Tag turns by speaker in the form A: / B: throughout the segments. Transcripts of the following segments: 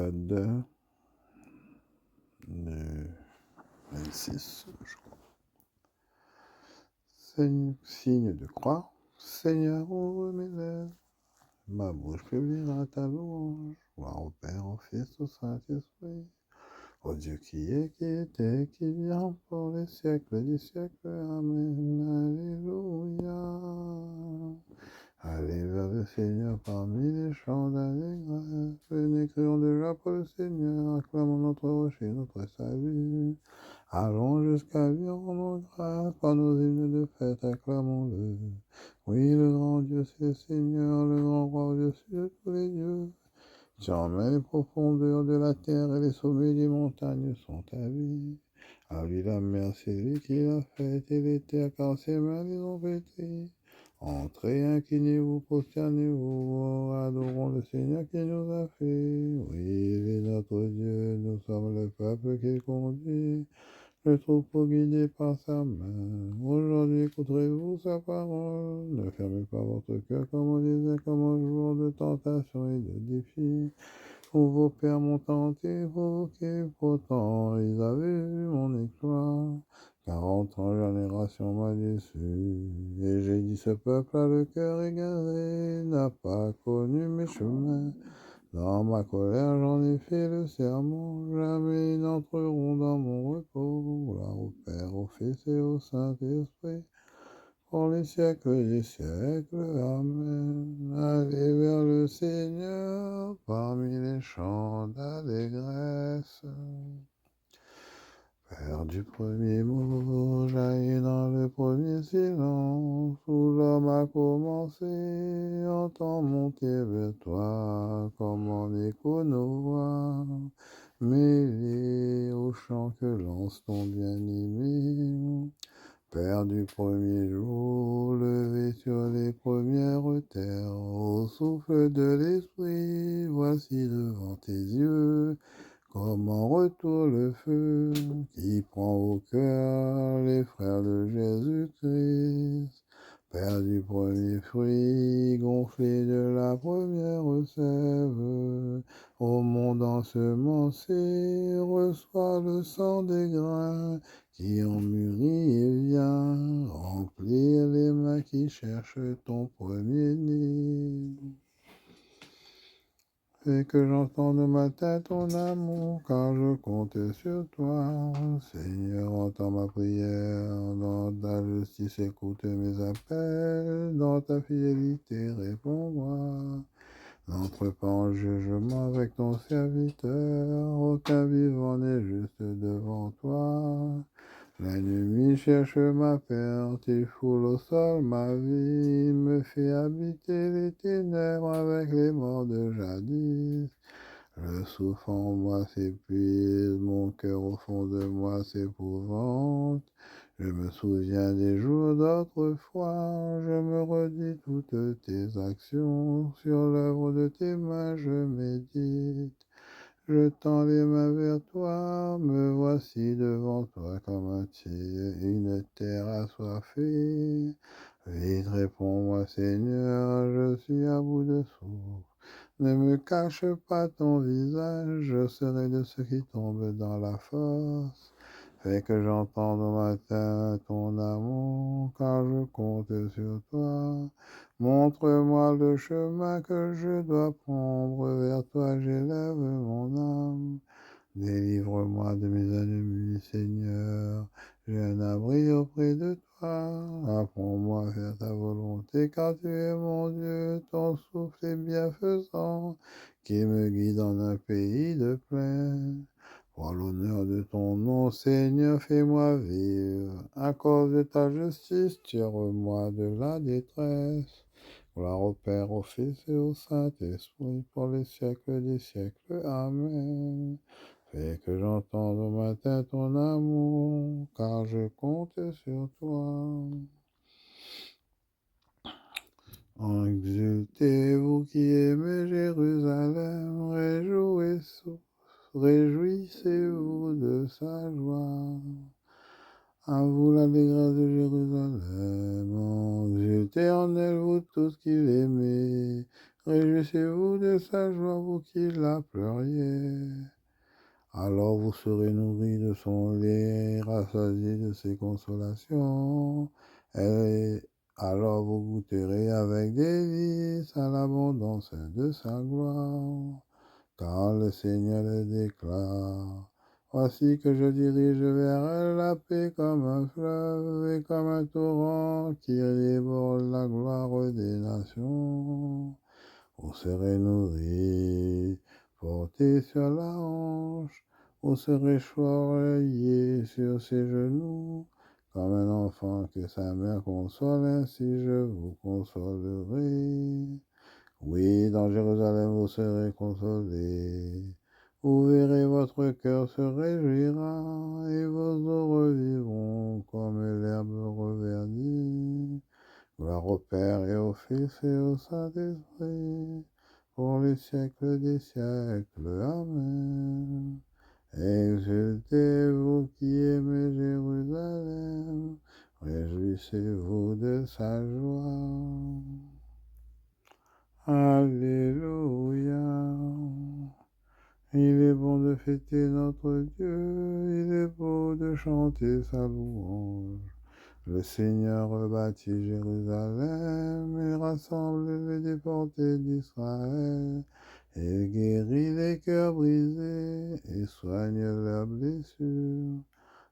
A: l'épisode 26, je crois. Signe de croix. Seigneur, ouvre mes lèvres. Ma bouche publiera ta louange. Gloire au Père, au Fils, au Saint-Esprit. Au Dieu qui est, qui était, qui vient pour les siècles des siècles. Amen. Alléluia. Allez vers le Seigneur parmi les chants d'allégresse. Venez, crions de joie pour le Seigneur. Acclamons notre rocher, notre salut. Allons jusqu'à lui rendre grâce par nos hymnes de fête, acclamons-le. Oui, le grand Dieu, c'est le Seigneur, le grand roi au-dessus de tous les dieux. Tu emmènes les profondeurs de la terre et les sommets des montagnes sont à lui. À lui la mer, c'est lui qui l'a faite, et les terres, car ses mains les ont pétries. Entrez, inclinez-vous, prosternez-vous, adorons le Seigneur qui nous a fait. Oui, il est notre Dieu, nous sommes le peuple qu'il conduit, le troupeau guidé par sa main. Aujourd'hui, écouterez-vous sa parole. Ne fermez pas votre cœur comme on disait, comme un jour de tentation et de défi, où vos pères m'ont tenté, provoqué, pourtant ils avaient vu mon éclat. 40 ans, génération m'a déçu, et j'ai dit ce peuple a le cœur égaré, n'a pas connu mes chemins. Dans ma colère, j'en ai fait le serment, jamais ils n'entreront dans mon repos. Gloire au Père, au Fils et au Saint-Esprit, pour les siècles des siècles. Amen. Allez vers le Seigneur parmi les chants d'allégresse. Père du premier mot, jaillit dans le premier silence, où l'homme a commencé, entend monter vers toi, comme en écho nos voix, mêlés au chant que lance ton bien-aimé. Père du premier jour, levé sur les premières terres, au souffle de l'esprit, voici devant tes yeux, comme en retour le feu, qui prend au cœur les frères de Jésus-Christ. Père du premier fruit, gonflé de la première sève, au monde ensemencé, reçoit le sang des grains, qui en mûrit et vient remplir les mains qui cherchent ton premier-né. Et que j'entende au matin ton amour, car je compte sur toi. Seigneur, entends ma prière, dans ta justice écoute mes appels, dans ta fidélité réponds-moi. N'entre pas en jugement avec ton serviteur, aucun vivant n'est juste devant toi. L'ennemi cherche ma perte, il foule au sol ma vie, me fait habiter les ténèbres avec les morts de jadis. Le souffle en moi s'épuise, mon cœur au fond de moi s'épouvante. Je me souviens des jours d'autrefois, je me redis toutes tes actions, sur l'œuvre de tes mains je médite. Je tends les mains vers toi, me voici devant toi comme une terre assoiffée. Vite réponds-moi Seigneur, je suis à bout de souffle. Ne me cache pas ton visage, je serai de ceux qui tombent dans la fosse. Fais que j'entende au matin ton amour, car je compte sur toi. Montre-moi le chemin que je dois prendre, vers toi j'élève mon âme. Délivre-moi de mes ennemis, Seigneur, j'ai un abri auprès de toi. Apprends-moi à faire ta volonté, car tu es mon Dieu, ton souffle est bienfaisant, qui me guide dans un pays de plaine. Pour l'honneur de ton nom, Seigneur, fais-moi vivre. À cause de ta justice, tire-moi de la détresse. Gloire au Père, au Fils et au Saint-Esprit, pour les siècles des siècles. Amen. Fais que j'entende au matin ton amour, car je compte sur toi. Exultez-vous qui aimez Jérusalem, réjouissez-vous de sa joie. À vous l'allégresse de Jérusalem, exultez en elle, vous tous qui l'aimez. Réjouissez-vous de sa joie, vous qui la pleuriez. Alors vous serez nourris de son lait, rassasiés de ses consolations. Et alors vous goûterez avec délice à l'abondance de sa gloire. Car le Seigneur le déclare. Voici que je dirige vers elle la paix comme un fleuve et comme un torrent qui déborde la gloire des nations. Vous serez nourris, portés sur la hanche, vous serez choyés sur ses genoux, comme un enfant que sa mère console, ainsi je vous consolerai. Oui, dans Jérusalem vous serez consolés. Vous verrez, votre cœur se réjouira, et vos os revivront comme l'herbe reverdit. Gloire au Père et au Fils et au Saint-Esprit, pour les siècles des siècles. Amen. Exultez, vous qui aimez Jérusalem, réjouissez-vous de sa joie. Alléluia. Il est bon de fêter notre Dieu, il est beau de chanter sa louange. Le Seigneur rebâtit Jérusalem et rassemble les déportés d'Israël. Il guérit les cœurs brisés et soigne leurs blessures.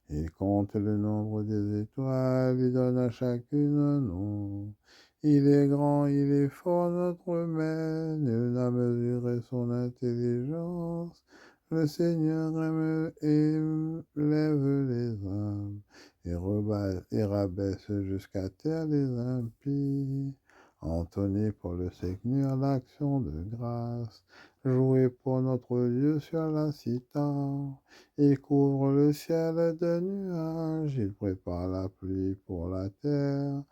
A: Il compte le nombre des étoiles, il donne à chacune un nom. Il est grand, il est fort, notre Maître, nul n'a mesuré son intelligence. Le Seigneur aime et lève les hommes et rabaisse jusqu'à terre les impies. Entonnez pour le Seigneur l'action de grâce. Jouez pour notre Dieu sur la cithare. Il couvre le ciel de nuages, il prépare la pluie pour la terre.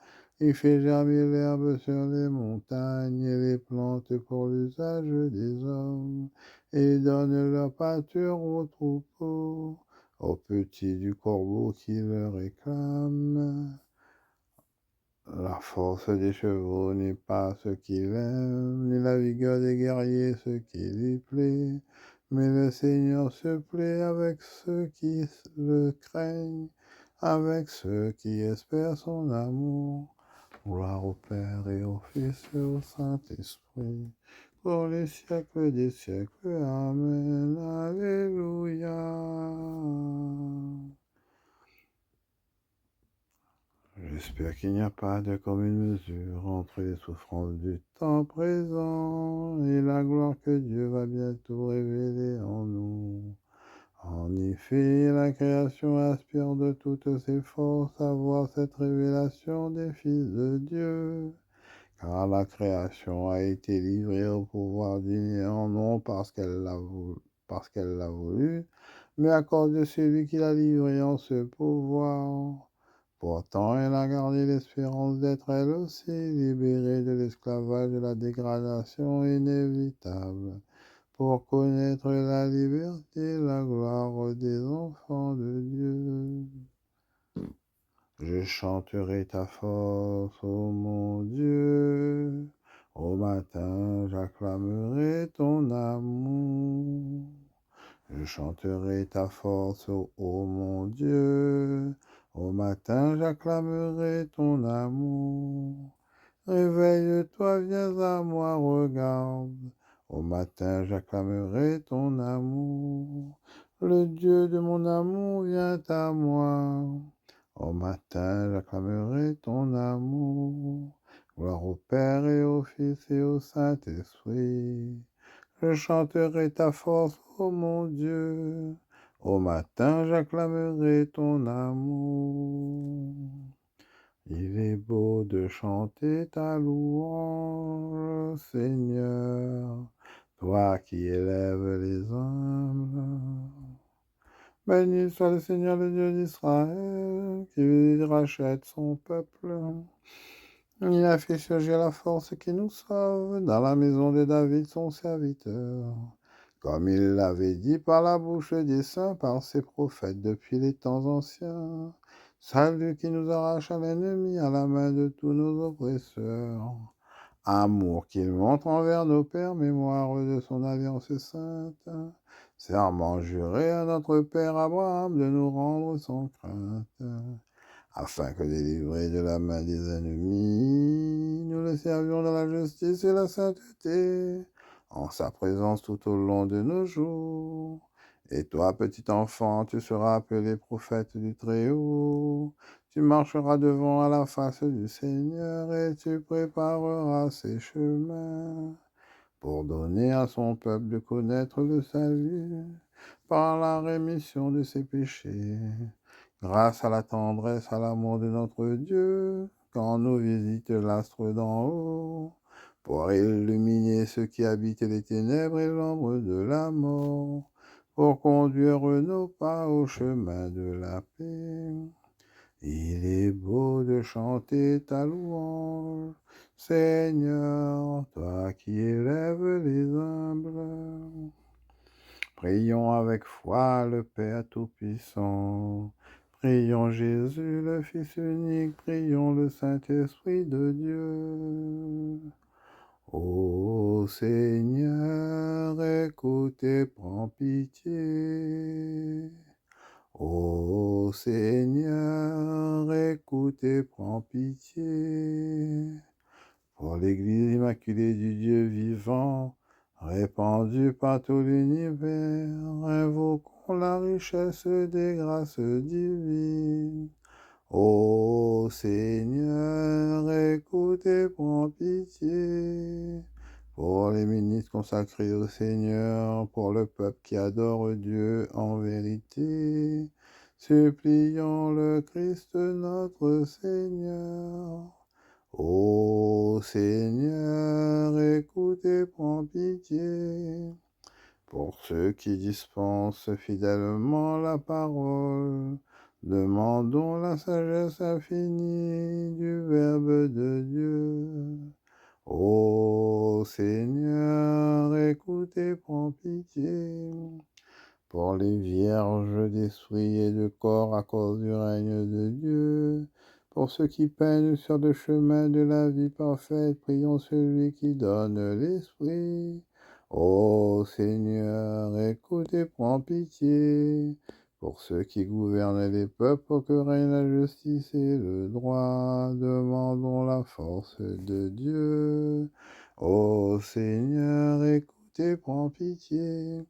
A: Il fait germer l'herbe sur les montagnes et les plantes pour l'usage des hommes. Et il donne leur pâture aux troupeaux, aux petits du corbeau qui le réclament. La force des chevaux n'est pas ce qu'il aime, ni la vigueur des guerriers ce qui lui plaît. Mais le Seigneur se plaît avec ceux qui le craignent, avec ceux qui espèrent son amour. Gloire au Père et au Fils et au Saint-Esprit, pour les siècles des siècles. Amen. Alléluia. J'espère qu'il n'y a pas de commune mesure entre les souffrances du temps présent et la gloire que Dieu va bientôt révéler en nous. En effet, la création aspire de toutes ses forces à voir cette révélation des fils de Dieu, car la création a été livrée au pouvoir du néant, non parce qu'elle l'a voulu, mais à cause de celui qui l'a livrée en ce pouvoir. Pourtant, elle a gardé l'espérance d'être elle aussi libérée de l'esclavage de la dégradation inévitable, pour connaître la liberté et la gloire des enfants de Dieu. Je chanterai ta force, ô mon Dieu. Au matin, j'acclamerai ton amour. Je chanterai ta force, ô mon Dieu. Au matin, j'acclamerai ton amour. Réveille-toi, viens à moi, regarde. Au matin, j'acclamerai ton amour. Le Dieu de mon amour vient à moi. Au matin, j'acclamerai ton amour. Gloire au Père et au Fils et au Saint-Esprit. Je chanterai ta force, ô mon Dieu. Au matin, j'acclamerai ton amour. Il est beau de chanter ta louange, Seigneur, toi qui élèves les humbles. Béni soit le Seigneur, le Dieu d'Israël, qui rachète son peuple. Il a fait surgir la force qui nous sauve dans la maison de David, son serviteur, comme il l'avait dit par la bouche des saints, par ses prophètes depuis les temps anciens. Salut qui nous arrache à l'ennemi, à la main de tous nos oppresseurs. Amour qu'il montre envers nos pères, mémoire de son alliance sainte. Serment juré à notre père Abraham de nous rendre sans crainte, afin que délivrés de la main des ennemis, nous le servions dans la justice et la sainteté, en sa présence tout au long de nos jours. Et toi, petit enfant, tu seras appelé prophète du Très-Haut. Tu marcheras devant à la face du Seigneur et tu prépareras ses chemins pour donner à son peuple de connaître le salut par la rémission de ses péchés, grâce à la tendresse, à l'amour de notre Dieu, quand nous visite l'astre d'en haut, pour illuminer ceux qui habitent les ténèbres et l'ombre de la mort, pour conduire nos pas au chemin de la paix. Il est beau de chanter ta louange, Seigneur, toi qui élèves les humbles. Prions avec foi le Père Tout-Puissant. Prions Jésus, le Fils unique. Prions le Saint-Esprit de Dieu. Ô Seigneur, écoute et prends pitié. Ô Seigneur, écoute et prends pitié. Pour l'Église immaculée du Dieu vivant, répandue par tout l'univers, invoquons la richesse des grâces divines. Ô Seigneur, écoute et prends pitié. Pour les ministres consacrés au Seigneur, pour le peuple qui adore Dieu en vérité, supplions le Christ notre Seigneur. Ô Seigneur, écoute et prends pitié. Pour ceux qui dispensent fidèlement la parole, demandons la sagesse infinie du Verbe de Dieu. Ô Seigneur, écoute et prends pitié. Pour les vierges d'esprit et de corps à cause du règne de Dieu, pour ceux qui peinent sur le chemin de la vie parfaite, prions celui qui donne l'esprit. Ô Seigneur, écoute et prends pitié. Pour ceux qui gouvernent les peuples, pour que règne la justice et le droit, demandons la force de Dieu. Ô Seigneur, écoute et prends pitié.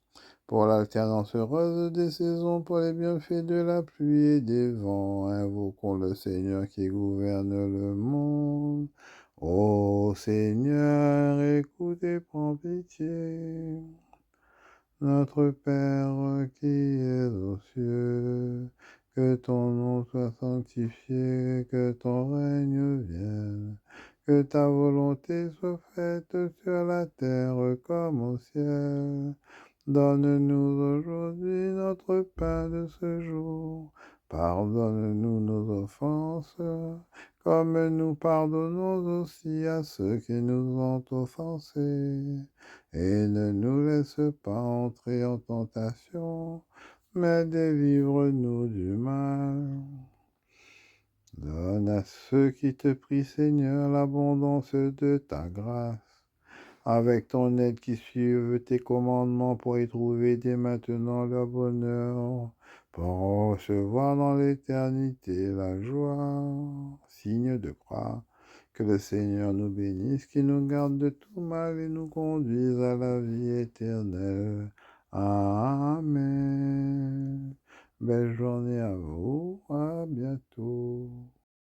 A: Pour l'alternance heureuse des saisons, pour les bienfaits de la pluie et des vents, invoquons le Seigneur qui gouverne le monde. Ô Seigneur, écoute et prends pitié. Notre Père qui es aux cieux, que ton nom soit sanctifié, que ton règne vienne, que ta volonté soit faite sur la terre comme au ciel. Donne-nous aujourd'hui notre pain de ce jour. Pardonne-nous nos offenses, comme nous pardonnons aussi à ceux qui nous ont offensés. Et ne nous laisse pas entrer en tentation, mais délivre-nous du mal. Donne à ceux qui te prient, Seigneur, l'abondance de ta grâce, avec ton aide qui suivent tes commandements pour y trouver dès maintenant leur bonheur, pour recevoir dans l'éternité la joie. Signe de croix, que le Seigneur nous bénisse, qu'il nous garde de tout mal et nous conduise à la vie éternelle. Amen. Belle journée à vous, à bientôt.